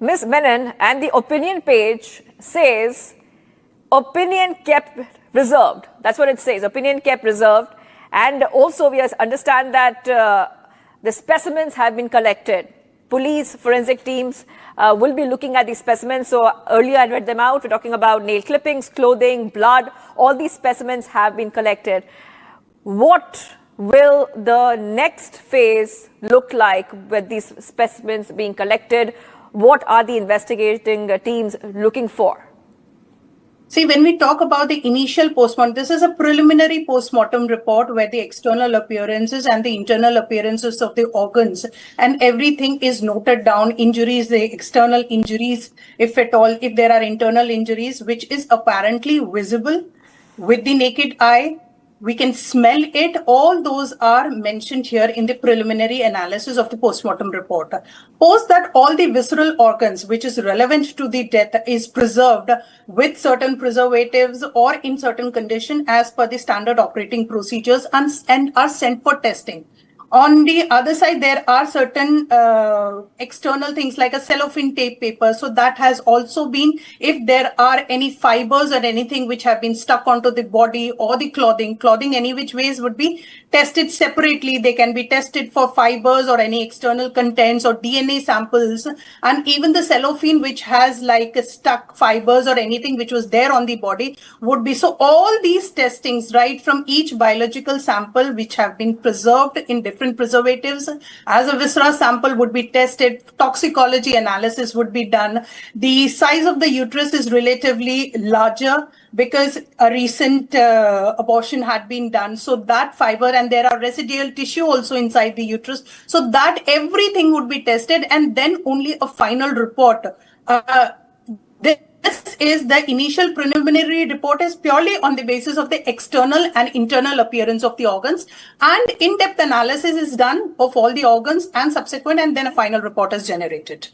Ms. Menon, and the opinion page says opinion kept reserved. That's what it says, opinion kept reserved. And also we understand that the specimens have been collected. Police forensic teams will be looking at these specimens. So earlier I read them out. We're talking about nail clippings, clothing, blood. All these specimens have been collected. What will the next phase look like with these specimens being collected? What are the investigating teams looking for? See, when we talk about the initial postmortem, this is a preliminary postmortem report where the external appearances and the internal appearances of the organs and everything is noted down, injuries, the external injuries, if at all, if there are internal injuries, which is apparently visible with the naked eye. We can smell it. All those are mentioned here in the preliminary analysis of the postmortem report. Post that, all the visceral organs, which is relevant to the death, is preserved with certain preservatives or in certain condition as per the standard operating procedures and are sent for testing. On the other side, there are certain external things like a cellophane tape paper. So that has also been, if there are any fibers or anything which have been stuck onto the body or the clothing any which ways would be tested separately. They can be tested for fibers or any external contents or DNA samples. And even the cellophane which has like stuck fibers or anything which was there on the body would be. So all these testings, right, from each biological sample which have been preserved in different preservatives as a viscera sample would be tested, toxicology analysis would be done. The size of the uterus is relatively larger because a recent abortion had been done. So that fiber, and there are residual tissue also inside the uterus. So that everything would be tested and then only a final report. This is the initial preliminary report is purely on the basis of the external and internal appearance of the organs, and in-depth analysis is done of all the organs and subsequent, and then a final report is generated.